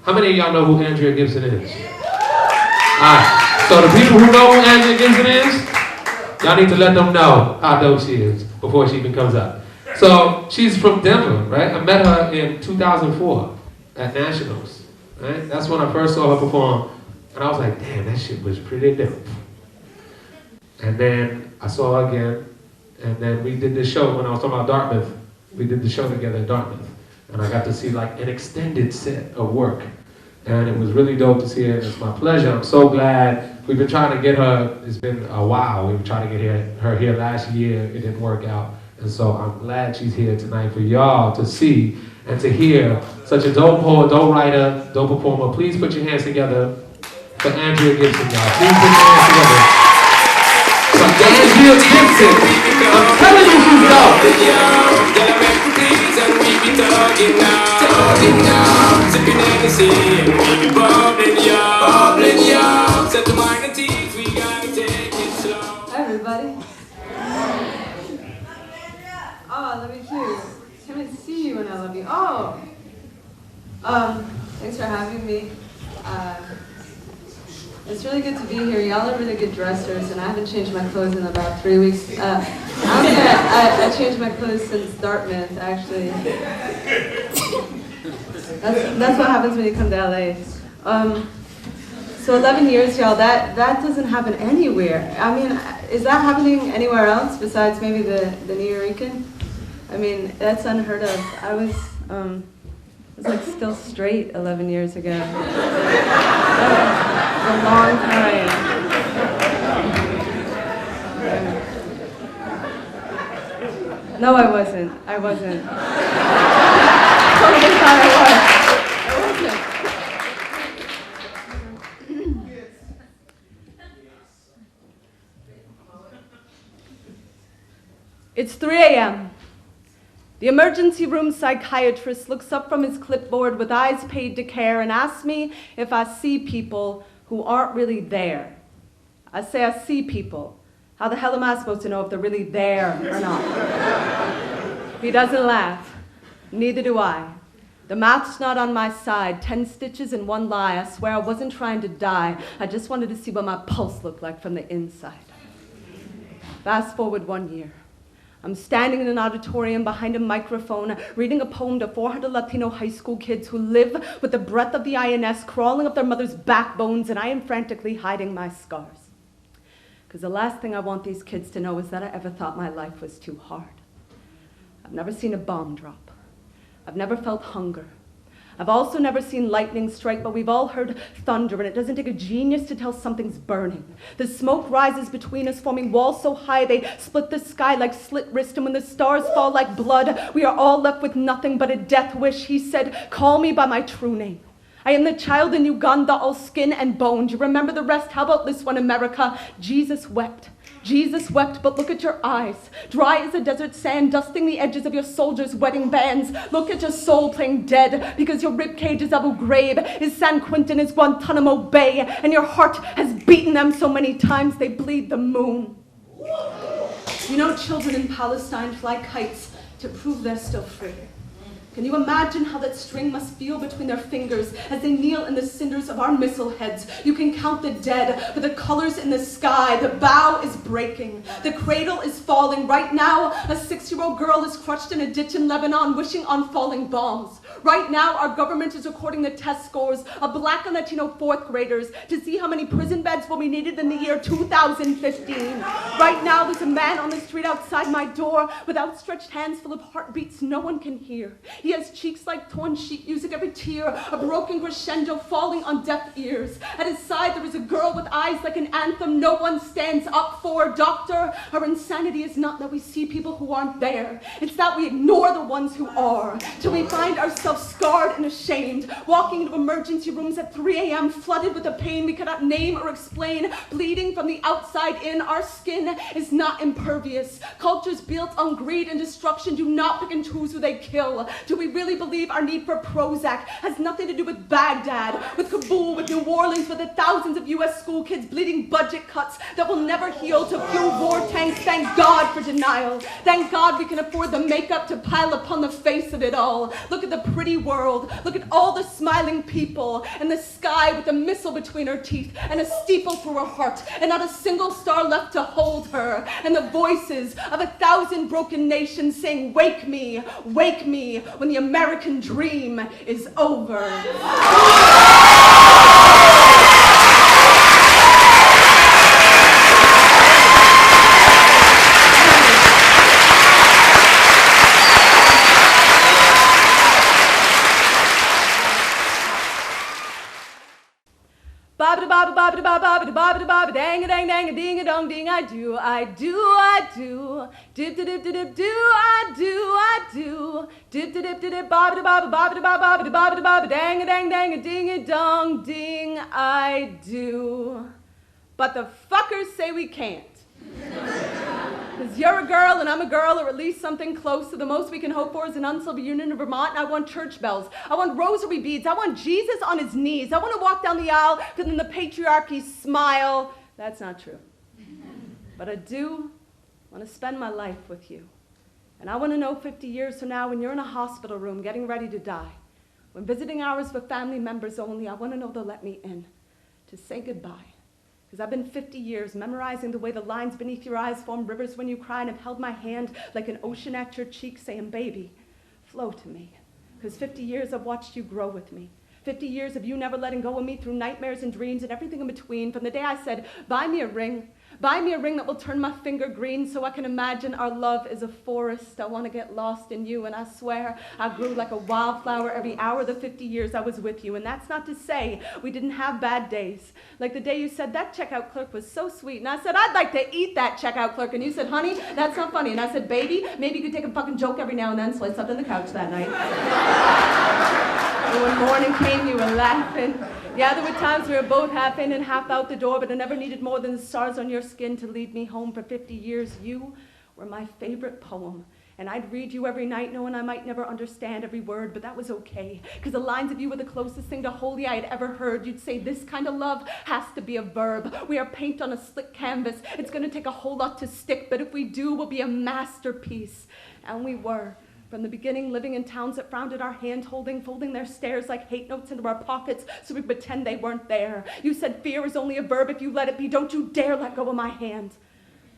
How many of y'all know who Andrea Gibson is? Alright, so the people who know who Andrea Gibson is, y'all need to let them know how dope she is before she even comes up. So she's from Denver, right? I met her in 2004 at Nationals, right? That's when I first saw her perform, and I was like, damn, that shit was pretty dope. And then I saw her again, and then we did this show when I was talking about Dartmouth. We did the show together at Dartmouth, and I got to see like an extended set of work, and it was really dope to see her. It's my pleasure. I'm so glad. We've been trying to get her. It's been a while. We were trying to get her here last year. It didn't work out. And so I'm glad she's here tonight for y'all to see and to hear such a dope poet, dope writer, dope performer. Please put your hands together for Andrea Gibson, y'all. Please put your hands together for Andrea Gibson. I'm telling you she's dope. Hi, everybody. Oh, I love you too. Can't wait to see you when I love you. Oh! Thanks for having me. It's really good to be here. Y'all are really good dressers, and I haven't changed my clothes in about 3 weeks. I changed my clothes since Dartmouth, actually. That's what happens when you come to LA. So 11 years, y'all, that doesn't happen anywhere. I mean, is that happening anywhere else besides maybe the New Yorican? I mean, that's unheard of. I was like still straight 11 years ago. A long time. No, I wasn't. Totally thought I wasn't. It's 3 a.m. The emergency room psychiatrist looks up from his clipboard with eyes paid to care and asks me if I see people who aren't really there. I say I see people. How the hell am I supposed to know if they're really there or not? He doesn't laugh. Neither do I. The math's not on my side. 10 stitches and 1 lie. I swear I wasn't trying to die. I just wanted to see what my pulse looked like from the inside. Fast forward 1 year. I'm standing in an auditorium behind a microphone, reading a poem to 400 Latino high school kids who live with the breath of the INS crawling up their mother's backbones, and I am frantically hiding my scars. Because the last thing I want these kids to know is that I ever thought my life was too hard. I've never seen a bomb drop. I've never felt hunger. I've also never seen lightning strike, but we've all heard thunder, and it doesn't take a genius to tell something's burning. The smoke rises between us, forming walls so high they split the sky like slit wrist, and when the stars fall like blood, we are all left with nothing but a death wish. He said, call me by my true name. I am the child in Uganda, all skin and bone. Do you remember the rest? How about this one, America? Jesus wept. Jesus wept, but look at your eyes. Dry as a desert sand, dusting the edges of your soldiers' wedding bands. Look at your soul playing dead, because your ribcage is Abu Ghraib, is San Quentin, is Guantanamo Bay, and your heart has beaten them so many times they bleed the moon. You know, children in Palestine fly kites to prove they're still free. Can you imagine how that string must feel between their fingers as they kneel in the cinders of our missile heads? You can count the dead, but the colors in the sky, the bow is breaking. The cradle is falling. Right now, a 6-year-old girl is crushed in a ditch in Lebanon, wishing on falling bombs. Right now, our government is recording the test scores of Black and Latino 4th graders to see how many prison beds will be needed in the year 2015. Right now, there's a man on the street outside my door with outstretched hands full of heartbeats no one can hear. He has cheeks like torn sheet music, every tear a broken crescendo falling on deaf ears. At his side, there is a girl with eyes like an anthem no one stands up for. Doctor, our insanity is not that we see people who aren't there. It's that we ignore the ones who are, till we find ourselves scarred and ashamed, walking into emergency rooms at 3 a.m., flooded with a pain we cannot name or explain, bleeding from the outside in. Our skin is not impervious. Cultures built on greed and destruction do not pick and choose who they kill. Do we really believe our need for Prozac has nothing to do with Baghdad, with Kabul, with New Orleans, with the thousands of U.S. school kids bleeding budget cuts that will never heal to fuel war tanks? Thank God for denial. Thank God we can afford the makeup to pile upon the face of it all. Look at the pretty world. Look at all the smiling people, and the sky with a missile between her teeth, and a steeple through her heart, and not a single star left to hold her, and the voices of 1,000 broken nations saying, wake me, when the American dream is over. Dang a dang dang a ding a dong ding. I do. Dip dip dip dip do. I do. Dip dip dip dip bob bob bob bob bob bob dang a dang a ding a dong ding. I do. But the fuckers say we can't. Because you're a girl and I'm a girl, or at least something close to the most we can hope for is an uncivil union in Vermont, and I want church bells. I want rosary beads. I want Jesus on his knees. I want to walk down the aisle, because then the patriarchy smile. That's not true. But I do want to spend my life with you. And I want to know 50 years from now, when you're in a hospital room getting ready to die, when visiting hours for family members only, I want to know they'll let me in to say goodbye. Because I've been 50 years memorizing the way the lines beneath your eyes form rivers when you cry, and have held my hand like an ocean at your cheek saying, baby, flow to me. Because 50 years I've watched you grow with me. 50 years of you never letting go of me through nightmares and dreams and everything in between. From the day I said, buy me a ring that will turn my finger green so I can imagine our love is a forest. I want to get lost in you, and I swear I grew like a wildflower every hour of the 50 years I was with you. And that's not to say we didn't have bad days. Like the day you said, that checkout clerk was so sweet. And I said, I'd like to eat that checkout clerk. And you said, honey, that's not funny. And I said, baby, maybe you could take a fucking joke every now and then. So I slept on the couch that night. And when morning came, you were laughing. Yeah, there were times we were both half in and half out the door, but I never needed more than the stars on your skin to lead me home. For 50 years, you were my favorite poem. And I'd read you every night knowing I might never understand every word, but that was okay. Because the lines of you were the closest thing to holy I had ever heard. You'd say, this kind of love has to be a verb. We are paint on a slick canvas. It's going to take a whole lot to stick, but if we do, we'll be a masterpiece. And we were. From the beginning, living in towns that frowned at our hand-holding, folding their stares like hate notes into our pockets so we pretend they weren't there. You said fear is only a verb if you let it be. Don't you dare let go of my hand.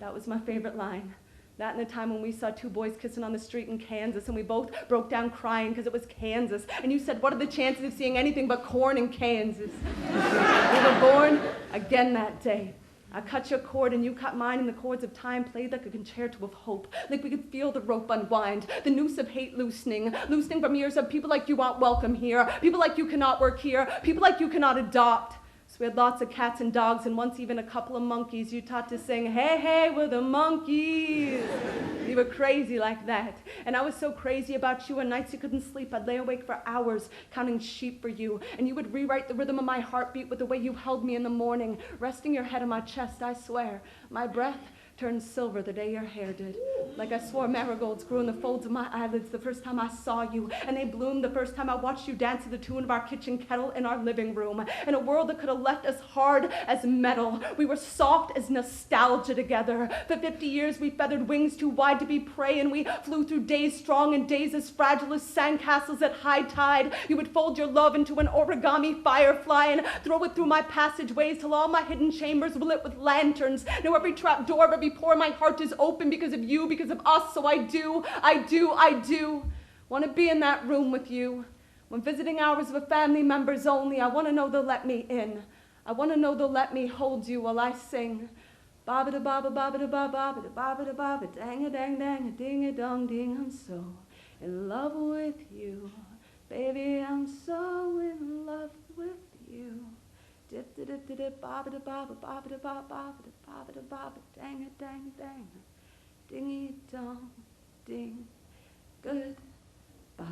That was my favorite line. That and the time when we saw two boys kissing on the street in Kansas, and we both broke down crying because it was Kansas. And you said, what are the chances of seeing anything but corn in Kansas? We were born again that day. I cut your cord and you cut mine, and the chords of time played like a concerto of hope, like we could feel the rope unwind, the noose of hate loosening from years of people like you aren't welcome here, people like you cannot work here, people like you cannot adopt. So we had lots of cats and dogs, and once even a couple of monkeys you taught to sing, hey, hey, we're the monkeys. You were crazy like that. And I was so crazy about you, and nights you couldn't sleep, I'd lay awake for hours counting sheep for you, and you would rewrite the rhythm of my heartbeat with the way you held me in the morning, resting your head on my chest. I swear, my breath turned silver the day your hair did. Like I swore marigolds grew in the folds of my eyelids the first time I saw you, and they bloomed the first time I watched you dance to the tune of our kitchen kettle in our living room. In a world that could have left us hard as metal, we were soft as nostalgia together. For 50 years we feathered wings too wide to be prey, and we flew through days strong and days as fragile as sandcastles at high tide. You would fold your love into an origami firefly and throw it through my passageways till all my hidden chambers were lit with lanterns. Now every trap door of every pore my heart is open because of you, because of us. So I do want to be in that room with you. When visiting hours with family members only, I want to know they'll let me in. I want to know they'll let me hold you while I sing. Ba da ba ba ba da ba ba da ba da ba dang a dang dang a ding a dong ding. I'm so in love with you, baby. I'm so in love with you. Dip dip dip dip ba da ba ba ba da ba ba da ba dang a dang dang dingy dong ding. Goodbye.